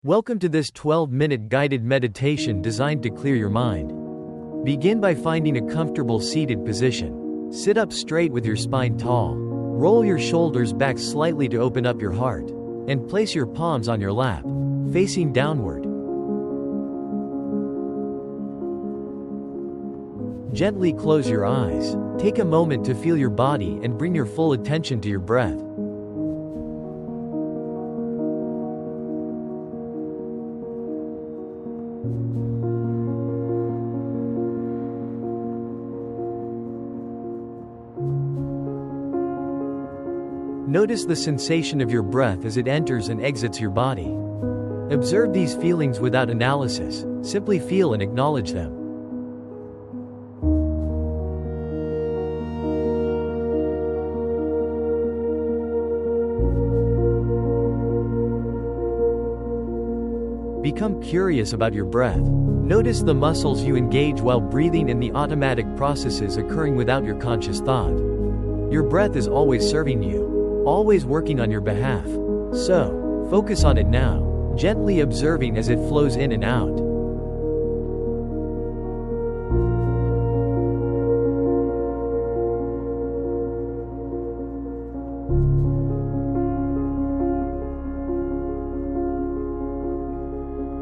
Welcome to this 12-minute guided meditation designed to clear your mind. Begin by finding a comfortable seated position. Sit up straight with your spine tall. Roll your shoulders back slightly to open up your heart. And place your palms on your lap, facing downward. Gently close your eyes. Take a moment to feel your body and bring your full attention to your breath. Notice the sensation of your breath as it enters and exits your body. Observe these feelings without analysis, simply feel and acknowledge them. Become curious about your breath. Notice the muscles you engage while breathing and the automatic processes occurring without your conscious thought. Your breath is always serving you, always working on your behalf. So, focus on it now, gently observing as it flows in and out.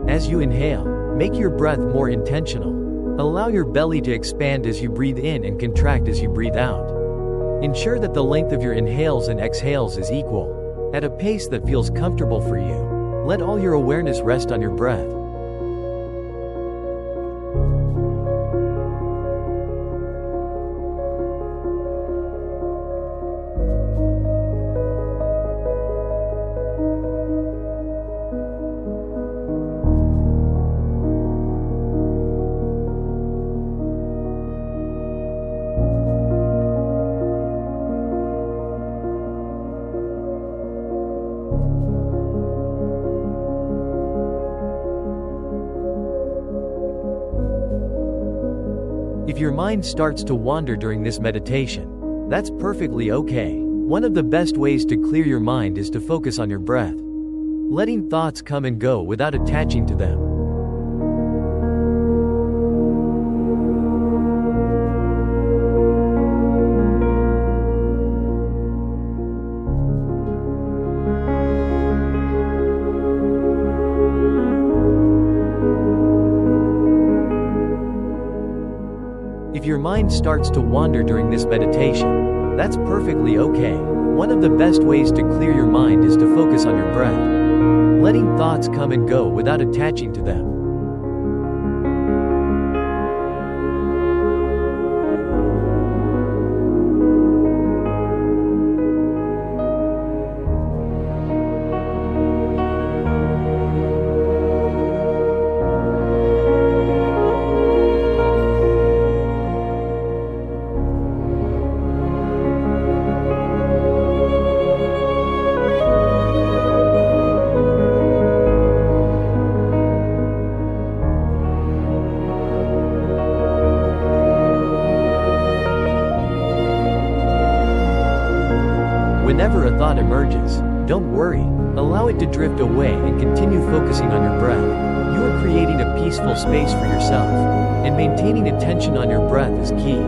As you inhale, make your breath more intentional. Allow your belly to expand as you breathe in and contract as you breathe out. Ensure that the length of your inhales and exhales is equal, at a pace that feels comfortable for you. Let all your awareness rest on your breath. If your mind starts to wander during this meditation, that's perfectly okay. One of the best ways to clear your mind is to focus on your breath, letting thoughts come and go without attaching to them. If your mind starts to wander during this meditation, that's perfectly okay. One of the best ways to clear your mind is to focus on your breath, letting thoughts come and go without attaching to them. Whenever a thought emerges, don't worry. Allow it to drift away and continue focusing on your breath. You are creating a peaceful space for yourself, and maintaining attention on your breath is key.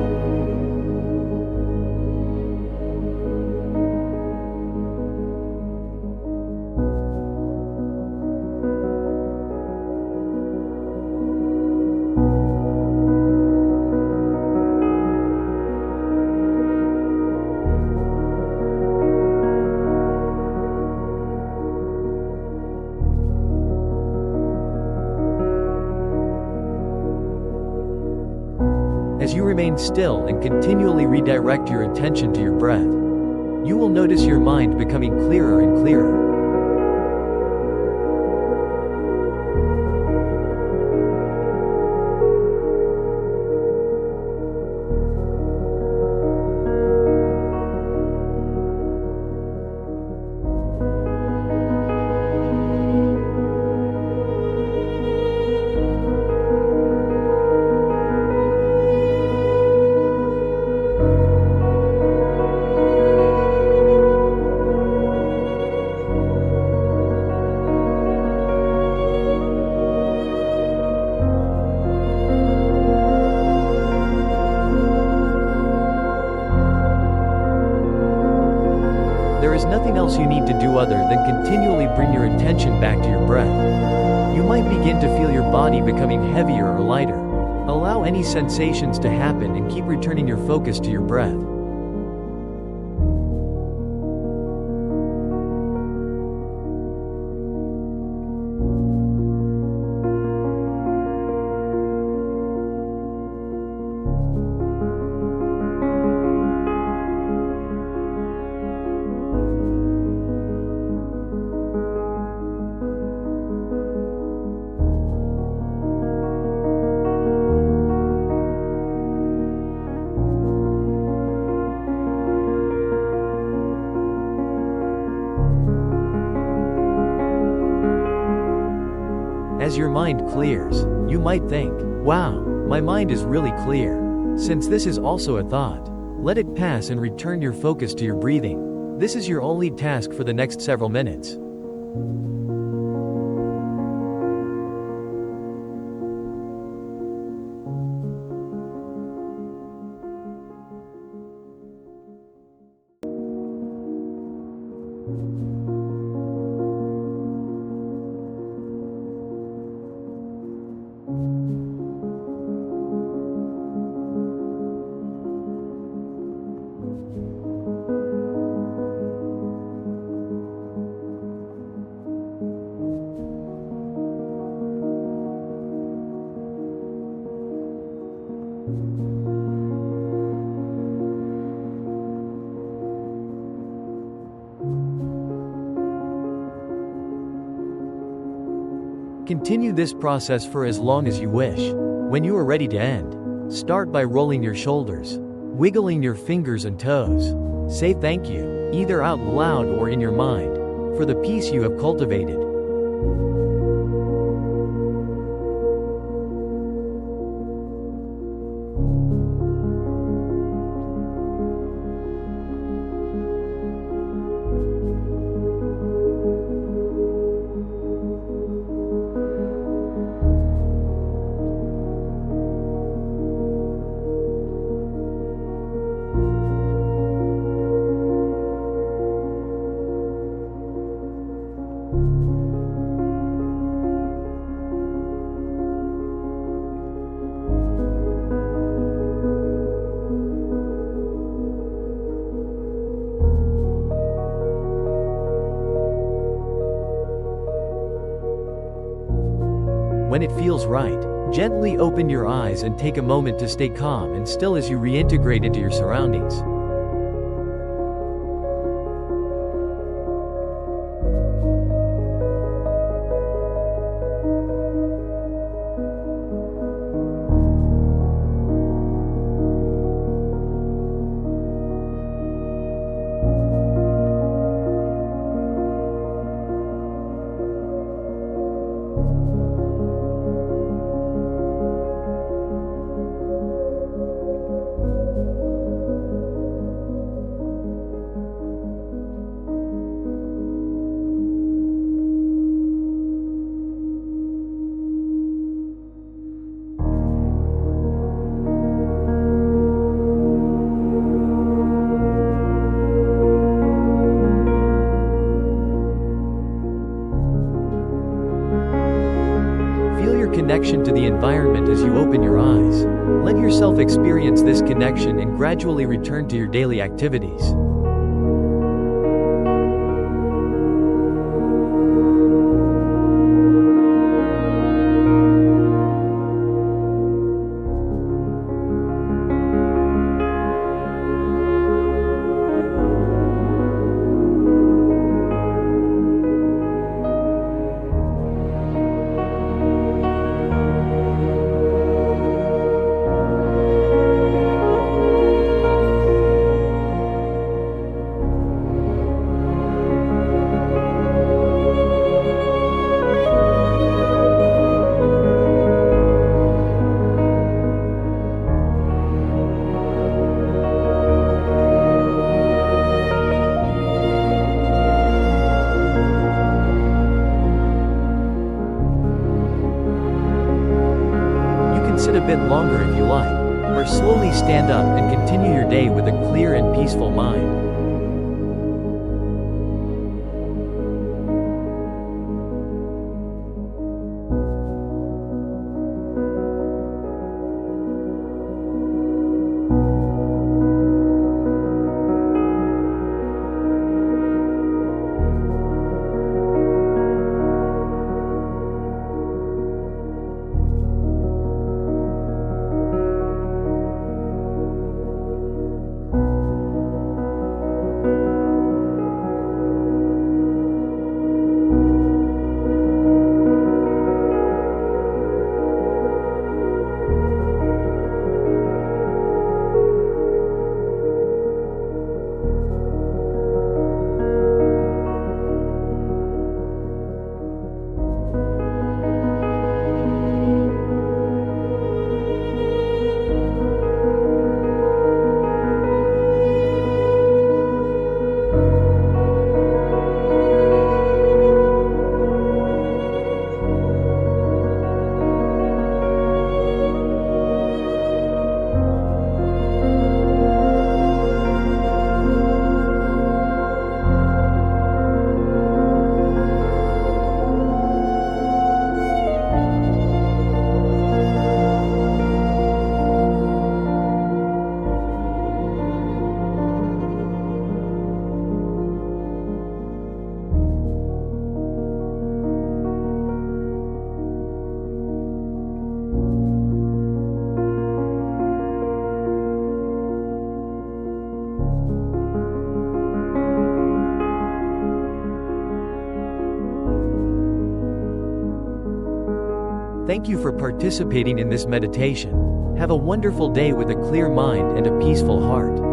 As you remain still and continually redirect your attention to your breath, you will notice your mind becoming clearer and clearer. nothing else you need to do other than continually bring your attention back to your breath. You might begin to feel your body becoming heavier or lighter. Allow any sensations to happen and keep returning your focus to your breath. As your mind clears, you might think, wow, my mind is really clear. Since this is also a thought, let it pass and return your focus to your breathing. This is your only task for the next several minutes. Continue this process for as long as you wish. When you are ready to end, start by rolling your shoulders, wiggling your fingers and toes. Say thank you, either out loud or in your mind, for the peace you have cultivated. When it feels right, gently open your eyes and take a moment to stay calm and still as you reintegrate into your surroundings. Connection to the environment as you open your eyes. Let yourself experience this connection and gradually return to your daily activities. Sit a bit longer if you like, or slowly stand up and continue your day with a clear and peaceful mind. Thank you for participating in this meditation. Have a wonderful day with a clear mind and a peaceful heart.